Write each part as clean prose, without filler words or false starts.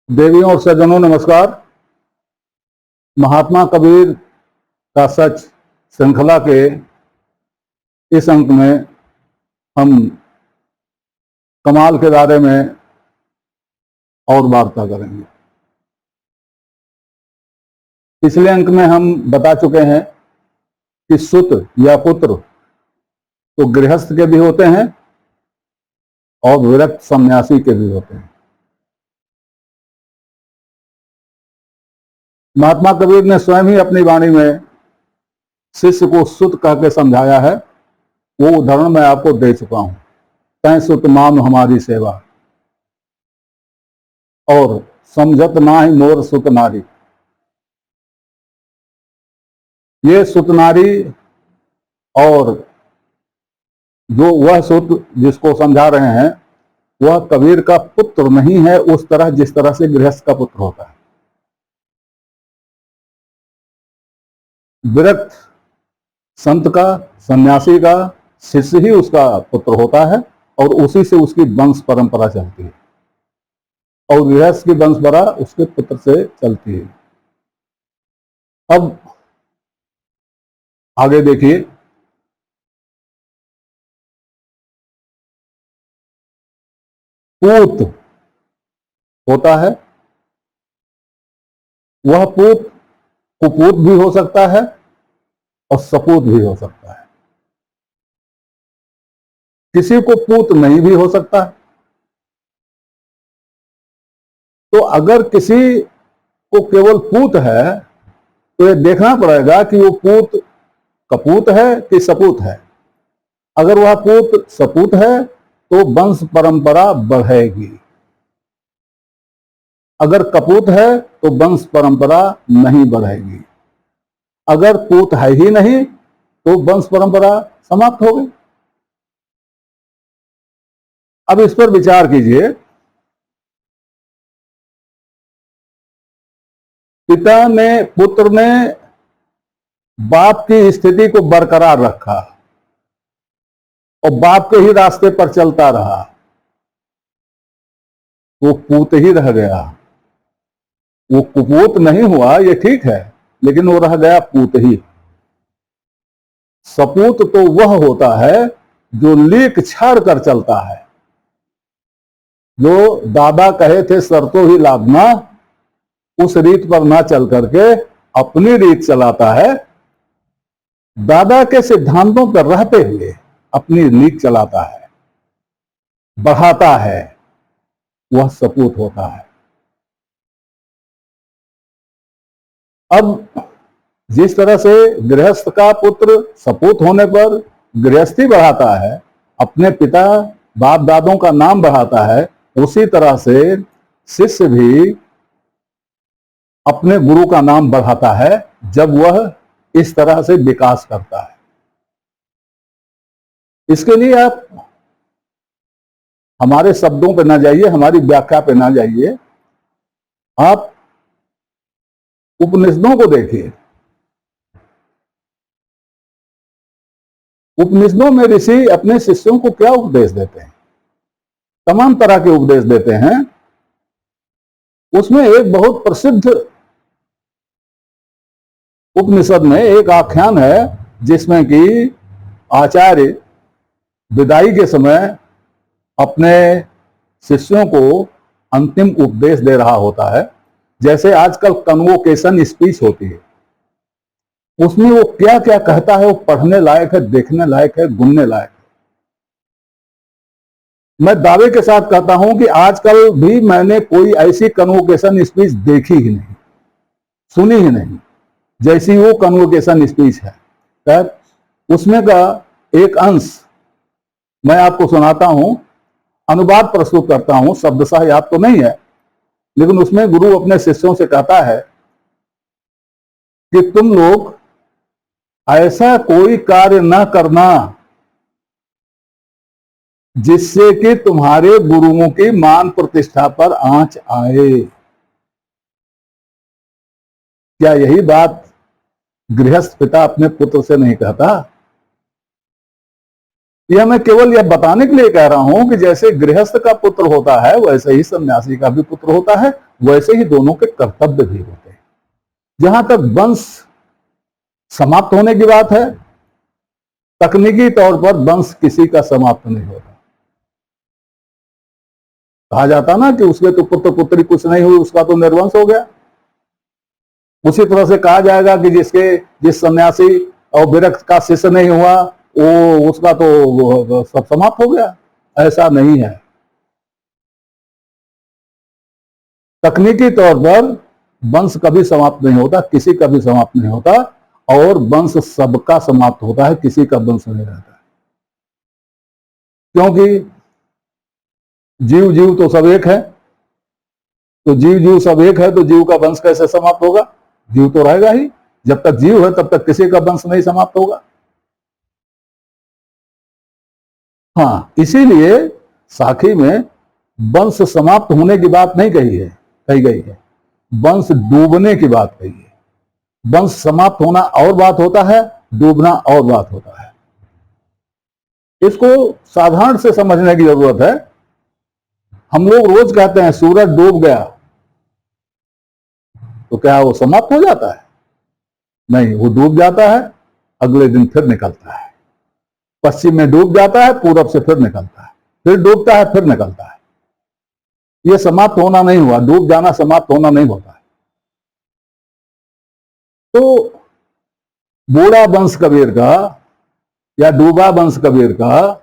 देवियों और सज्जनों नमस्कार। महात्मा कबीर का सच श्रृंखला के इस अंक में हम कमाल के दायरे में और वार्ता करेंगे। पिछले अंक में हम बता चुके हैं कि सुत या पुत्र तो गृहस्थ के भी होते हैं और विरक्त सन्यासी के भी होते हैं। महात्मा कबीर ने स्वयं ही अपनी वाणी में शिष्य को सुत कह के समझाया है। वो उदाहरण मैं आपको दे चुका हूं। तै सुत माम हमारी सेवा और समझत ना ही मोर सुत नारी। ये सुत नारी और जो वह सुत जिसको समझा रहे हैं वह कबीर का पुत्र नहीं है, उस तरह जिस तरह से गृहस्थ का पुत्र होता है। विरक्त संत का, सन्यासी का शिष्य ही उसका पुत्र होता है और उसी से उसकी वंश परंपरा चलती है और गृहस्थ की वंश परंपरा उसके पुत्र से चलती है। अब आगे देखिए, पूत होता है, वह पूत कुपूत भी हो सकता है और सपूत भी हो सकता है। किसी को पूत नहीं भी हो सकता है। तो अगर किसी को केवल पूत है तो ये देखना पड़ेगा कि वो पूत कपूत है कि सपूत है। अगर वह पूत सपूत है तो वंश परंपरा बढ़ेगी, अगर कपूत है तो वंश परंपरा नहीं बढ़ेगी। अगर पूत है ही नहीं तो वंश परंपरा समाप्त हो गई। अब इस पर विचार कीजिए। पुत्र ने बाप की स्थिति को बरकरार रखा और बाप के ही रास्ते पर चलता रहा, वो पूत ही रह गया। वो कुपूत नहीं हुआ, ये ठीक है, लेकिन वो रह गया पूत ही। सपूत तो वह होता है जो लीक छाड़ कर चलता है, जो दादा कहे थे शर्तों ही लादना, उस रीत पर ना चल करके अपनी रीत चलाता है। दादा के सिद्धांतों पर रहते हुए अपनी रीत चलाता है, बढ़ाता है, वह सपूत होता है। अब जिस तरह से गृहस्थ का पुत्र सपूत होने पर गृहस्थी बढ़ाता है, अपने पिता बाप दादों का नाम बढ़ाता है, उसी तरह से शिष्य भी अपने गुरु का नाम बढ़ाता है जब वह इस तरह से विकास करता है। इसके लिए आप हमारे शब्दों पे ना जाइए, हमारी व्याख्या पे ना जाइए, आप उपनिषदों को देखिए। उपनिषदों में ऋषि अपने शिष्यों को क्या उपदेश देते हैं? तमाम तरह के उपदेश देते हैं। उसमें एक बहुत प्रसिद्ध उपनिषद में एक आख्यान है जिसमें कि आचार्य विदाई के समय अपने शिष्यों को अंतिम उपदेश दे रहा होता है। जैसे आजकल कन्वोकेशन स्पीच होती है, उसमें वो क्या क्या कहता है वो पढ़ने लायक है, देखने लायक है, गुनने लायक है। मैं दावे के साथ कहता हूं कि आजकल भी मैंने कोई ऐसी कन्वोकेशन स्पीच देखी ही नहीं, सुनी ही नहीं जैसी वो कन्वोकेशन स्पीच है। उसमें का एक अंश मैं आपको सुनाता हूं, अनुवाद प्रस्तुत करता हूं, शब्दशः याद तो नहीं है, लेकिन उसमें गुरु अपने शिष्यों से कहता है कि तुम लोग ऐसा कोई कार्य न करना जिससे कि तुम्हारे गुरुओं की मान प्रतिष्ठा पर आंच आए। क्या यही बात गृहस्थ पिता अपने पुत्र से नहीं कहता? यह मैं केवल यह बताने के लिए कह रहा हूं कि जैसे गृहस्थ का पुत्र होता है वैसे ही सन्यासी का भी पुत्र होता है, वैसे ही दोनों के कर्तव्य भी होते हैं। जहां तक वंश समाप्त होने की बात है, तकनीकी तौर पर वंश किसी का समाप्त नहीं होता। कहा जाता ना कि उसके तो पुत्र पुत्री कुछ नहीं हुई, उसका तो निर्वंश हो गया। उसी तरह से कहा जाएगा कि जिस सन्यासी और विरक्त का शिष्य नहीं हुआ, वो उसका तो सब समाप्त हो गया। ऐसा नहीं है। तकनीकी तौर पर वंश कभी समाप्त नहीं होता, किसी का भी समाप्त नहीं होता, और वंश सबका समाप्त होता है, किसी का वंश नहीं रहता। क्योंकि जीव जीव तो सब एक है, तो जीव जीव सब एक है, तो जीव का वंश कैसे समाप्त होगा? जीव तो रहेगा ही। जब तक जीव है तब तक किसी का वंश नहीं समाप्त होगा। हाँ, इसीलिए साखी में वंश समाप्त होने की बात नहीं कही गई है, वंश डूबने की बात कही है। वंश समाप्त होना और बात होता है, डूबना और बात होता है। इसको साधारण से समझने की जरूरत है। हम लोग रोज कहते हैं सूरज डूब गया, तो क्या वो समाप्त हो जाता है? नहीं, वो डूब जाता है, अगले दिन फिर निकलता है। पश्चिम में डूब जाता है, पूरब से फिर निकलता है, फिर डूबता है, फिर निकलता है। ये समाप्त होना नहीं हुआ, डूब जाना समाप्त होना नहीं होता है। तो बूढ़ा वंश कबीर का या डूबा वंश कबीर का,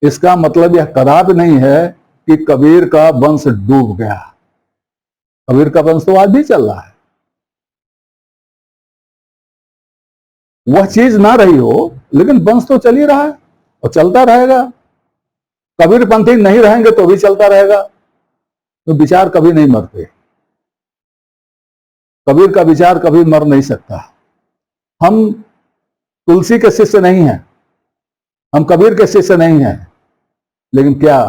इसका मतलब यह कदापि नहीं है कि कबीर का वंश डूब गया। कबीर का वंश तो आज भी चल रहा है। वह चीज ना रही हो, लेकिन वंश तो चल ही रहा है और चलता रहेगा। कबीर पंथी नहीं रहेंगे तो भी चलता रहेगा। तो विचार कभी नहीं मरते, कबीर का विचार कभी मर नहीं सकता। हम तुलसी के शिष्य नहीं हैं, हम कबीर के शिष्य नहीं हैं, लेकिन क्या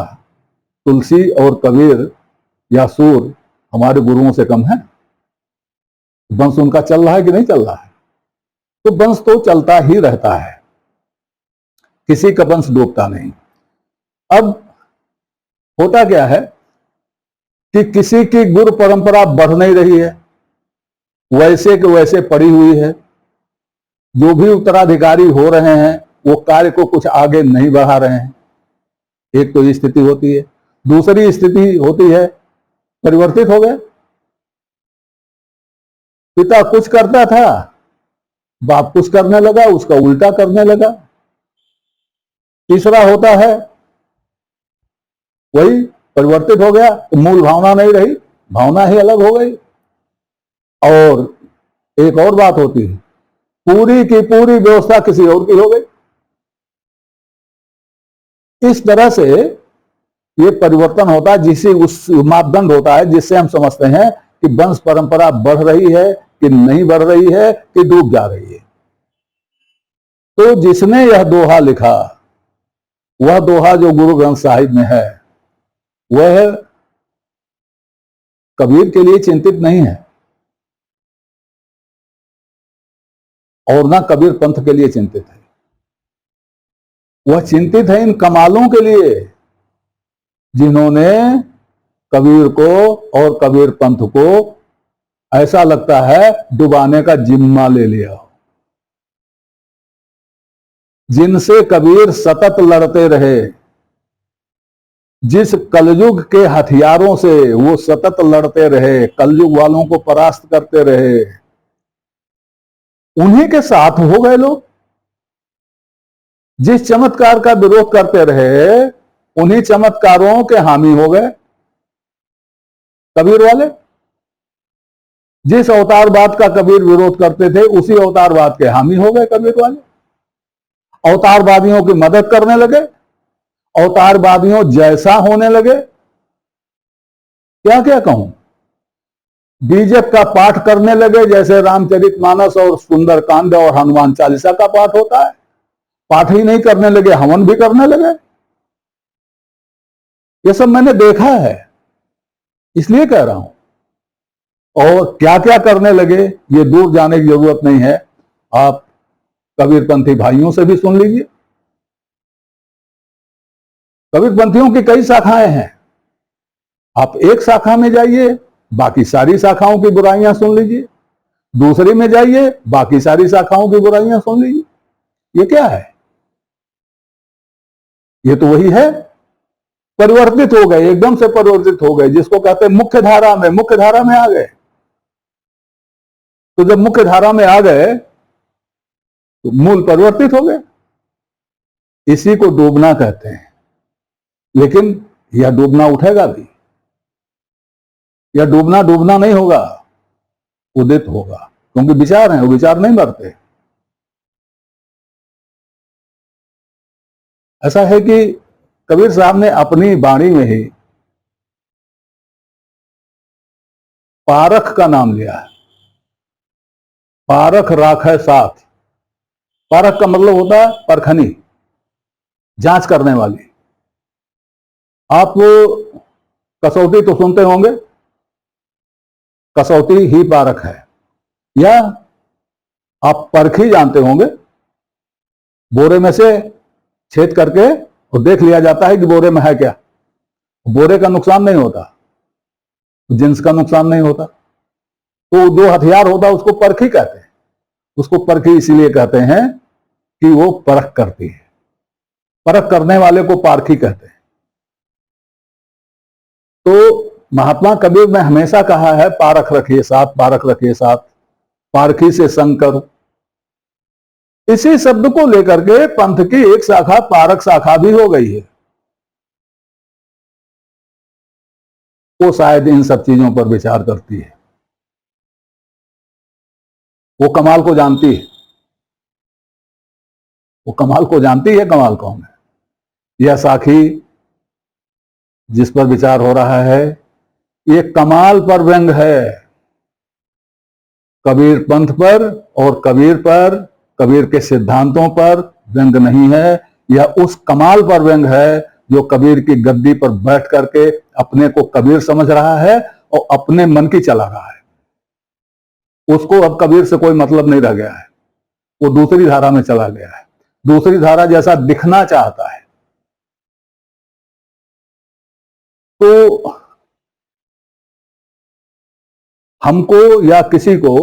तुलसी और कबीर या सूर हमारे गुरुओं से कम है? वंश उनका चल रहा है कि नहीं चल रहा है? तो वंश तो चलता ही रहता है, किसी का वंश डूबता नहीं। अब होता क्या है कि किसी की गुरु परंपरा बढ़ नहीं रही है, वैसे के वैसे पड़ी हुई है। जो भी उत्तराधिकारी हो रहे हैं वो कार्य को कुछ आगे नहीं बढ़ा रहे हैं। एक तो ये स्थिति होती है। दूसरी स्थिति होती है परिवर्तित हो गए। पिता कुछ करता था, बाप कुछ करने लगा, उसका उल्टा करने लगा। तीसरा होता है वही परिवर्तित हो गया, तो मूल भावना नहीं रही, भावना ही अलग हो गई। और एक और बात होती है, पूरी की पूरी व्यवस्था किसी और की हो गई। इस तरह से ये परिवर्तन होता है, जिसे उस मापदंड होता है जिससे हम समझते हैं कि वंश परंपरा बढ़ रही है कि नहीं बढ़ रही है कि डूब जा रही है। तो जिसने यह दोहा लिखा, वह दोहा जो गुरु ग्रंथ साहिब में है, वह कबीर के लिए चिंतित नहीं है और ना कबीर पंथ के लिए चिंतित है। वह चिंतित है इन कमालों के लिए जिन्होंने कबीर को और कबीर पंथ को ऐसा लगता है डुबाने का जिम्मा ले लिया, जिनसे कबीर सतत लड़ते रहे, जिस कलयुग के हथियारों से वो सतत लड़ते रहे, कलयुग वालों को परास्त करते रहे, उन्हीं के साथ हो गए लोग। जिस चमत्कार का विरोध करते रहे, उन्हीं चमत्कारों के हामी हो गए कबीर वाले। जिस अवतारवाद का कबीर विरोध करते थे, उसी अवतारवाद के हामी हो गए कबीर वाले। अवतारवादियों की मदद करने लगे, अवतारवादियों जैसा होने लगे। क्या क्या कहूं, बीजक का पाठ करने लगे, जैसे रामचरितमानस और सुंदरकांड और हनुमान चालीसा का पाठ होता है। पाठ ही नहीं करने लगे, हवन भी करने लगे। ये सब मैंने देखा है, इसलिए कह रहा हूं। और क्या क्या करने लगे ये दूर जाने की जरूरत नहीं है, आप कबीरपंथी भाइयों से भी सुन लीजिए। कबीरपंथियों की कई शाखाएं हैं, आप एक शाखा में जाइए, बाकी सारी शाखाओं की बुराइयां सुन लीजिए, दूसरी में जाइए, बाकी सारी शाखाओं की बुराइयां सुन लीजिए। ये क्या है? ये तो वही है, परिवर्तित हो गए, एकदम से परिवर्तित हो गए, जिसको कहते हैं मुख्य धारा में आ गए। तो जब मुख्य धारा में आ गए तो मूल परिवर्तित हो गए। इसी को डूबना कहते हैं। लेकिन यह डूबना उठेगा भी, यह डूबना नहीं होगा, उदित होगा, क्योंकि विचार हैं, वो विचार नहीं मरते। ऐसा है कि कबीर साहब ने अपनी वाणी में ही पारख का नाम लिया है। पारख राखै साथ। पारख का मतलब होता है परखनी, जांच करने वाली। आप कसौटी तो सुनते होंगे, कसौटी ही पारख है। या आप परखी जानते होंगे, बोरे में से छेद करके और देख लिया जाता है कि बोरे में है क्या। बोरे का नुकसान नहीं होता, जिन्स का नुकसान नहीं होता, तो जो हथियार होता है उसको परखी कहते हैं। उसको परखी इसीलिए कहते हैं कि वो परख करती है। परख करने वाले को पारखी कहते हैं। तो महात्मा कबीर ने हमेशा कहा है, पारख रखिए साथ, पारख रखिए साथ, पारखी से संग करो। इसी शब्द को लेकर के पंथ की एक शाखा पारक शाखा भी हो गई है। वो शायद इन सब चीजों पर विचार करती है, वो कमाल को जानती है। वो कमाल को जानती है। कमाल कौन है? यह साखी जिस पर विचार हो रहा है, ये कमाल पर व्यंग है, कबीर पंथ पर और कबीर पर, कबीर के सिद्धांतों पर व्यंग नहीं है। यह उस कमाल पर व्यंग है जो कबीर की गद्दी पर बैठ करके अपने को कबीर समझ रहा है और अपने मन की चला रहा है। उसको अब कबीर से कोई मतलब नहीं रह गया है, वो दूसरी धारा में चला गया है, दूसरी धारा जैसा दिखना चाहता है। तो हमको या किसी को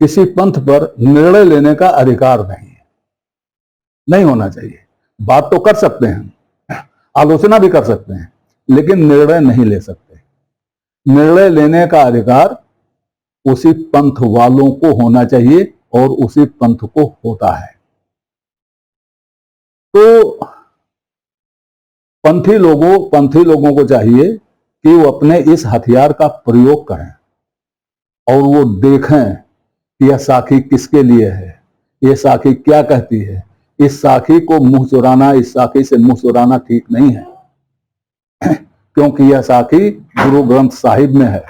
किसी पंथ पर निर्णय लेने का अधिकार नहीं है, नहीं होना चाहिए। बात तो कर सकते हैं, आलोचना भी कर सकते हैं, लेकिन निर्णय नहीं ले सकते। निर्णय लेने का अधिकार उसी पंथ वालों को होना चाहिए और उसी पंथ को होता है। तो पंथी लोगों को चाहिए कि वो अपने इस हथियार का प्रयोग करें और वो देखें कि यह साखी किसके लिए है, यह साखी क्या कहती है। इस साखी को मुंह चुराना, इस साखी से मुंह चुराना ठीक नहीं है, क्योंकि यह साखी गुरु ग्रंथ साहिब में है,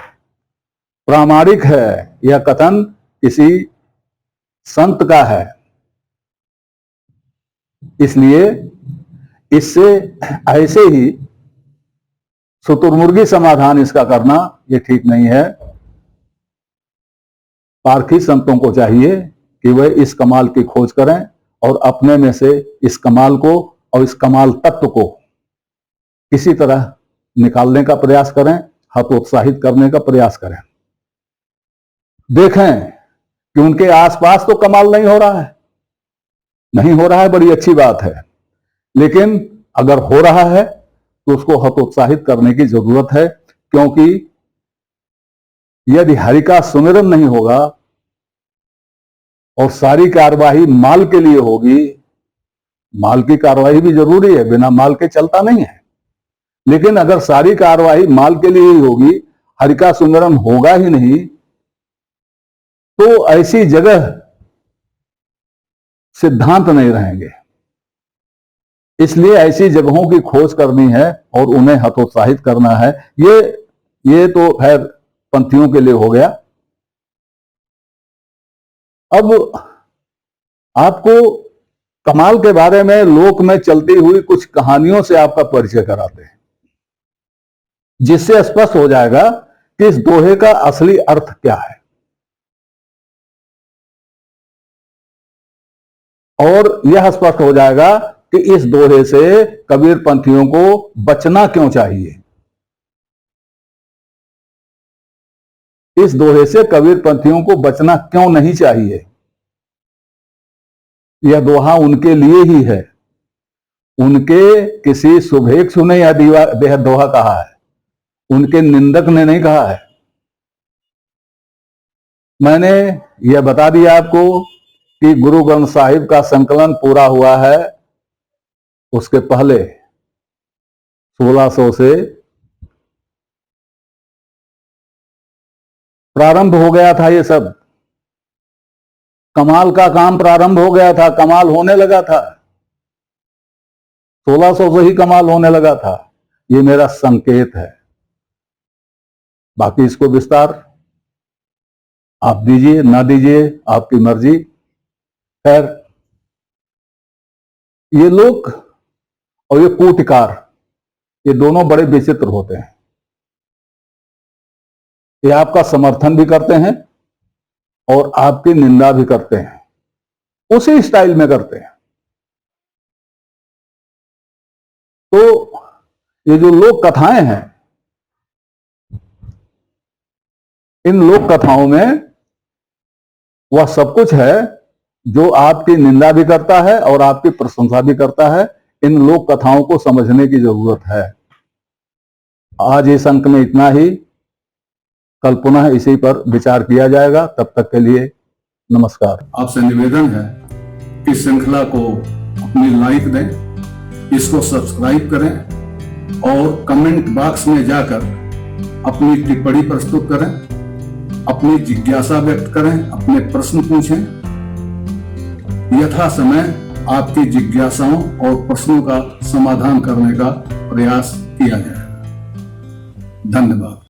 प्रामाणिक है। यह कथन किसी संत का है, इसलिए इससे ऐसे ही शुतुरमुर्गी समाधान इसका करना ये ठीक नहीं है। पारखी संतों को चाहिए कि वह इस कमाल की खोज करें और अपने में से इस कमाल को और इस कमाल तत्व को किसी तरह निकालने का प्रयास करें, हतोत्साहित करने का प्रयास करें। देखें कि उनके आसपास तो कमाल नहीं हो रहा है, नहीं हो रहा है, बड़ी अच्छी बात है, लेकिन अगर हो रहा है तो उसको हतोत्साहित करने की जरूरत है। क्योंकि यदि हरि का सुमिरन नहीं होगा और सारी कार्यवाही माल के लिए होगी, माल की कार्यवाही भी जरूरी है, बिना माल के चलता नहीं है, लेकिन अगर सारी कार्यवाही माल के लिए ही होगी, हरि का सुमिरन होगा ही नहीं, तो ऐसी जगह सिद्धांत नहीं रहेंगे। इसलिए ऐसी जगहों की खोज करनी है और उन्हें हतोत्साहित करना है। ये तो खैर पंथियों के लिए हो गया। अब आपको कमाल के बारे में लोक में चलती हुई कुछ कहानियों से आपका परिचय कराते हैं, जिससे स्पष्ट हो जाएगा कि इस दोहे का असली अर्थ क्या है और यह स्पष्ट हो जाएगा कि इस दोहे से कबीर पंथियों को बचना क्यों चाहिए। इस दोहे से कबीर पंथियों को बचना क्यों नहीं चाहिए। यह दोहा उनके लिए ही है, उनके किसी शुभेच्छु ने यह दोहा कहा है, उनके निंदक ने नहीं कहा है। मैंने यह बता दिया आपको कि गुरु ग्रंथ साहिब का संकलन पूरा हुआ है, उसके पहले 1600 से प्रारंभ हो गया था। ये सब कमाल का काम प्रारंभ हो गया था, कमाल होने लगा था, 1600 से ही कमाल होने लगा था। ये मेरा संकेत है, बाकी इसको विस्तार आप दीजिए ना दीजिए आपकी मर्जी। खैर, ये लोग और ये कूटकार, ये दोनों बड़े विचित्र होते हैं। ये आपका समर्थन भी करते हैं और आपकी निंदा भी करते हैं, उसी स्टाइल में करते हैं। तो ये जो लोक कथाएं हैं, इन लोक कथाओं में वह सब कुछ है जो आपकी निंदा भी करता है और आपकी प्रशंसा भी करता है। इन लोक कथाओं को समझने की जरूरत है। आज इस अंक में इतना ही, कल पुनः इसी पर विचार किया जाएगा। तब तक के लिए नमस्कार। आपसे निवेदन है कि श्रृंखला को अपनी लाइक दें, इसको सब्सक्राइब करें और कमेंट बॉक्स में जाकर अपनी टिप्पणी प्रस्तुत करें, अपनी जिज्ञासा व्यक्त करें, अपने प्रश्न पूछें। यथा समय आपकी जिज्ञासाओं और प्रश्नों का समाधान करने का प्रयास किया जाएगा। धन्यवाद।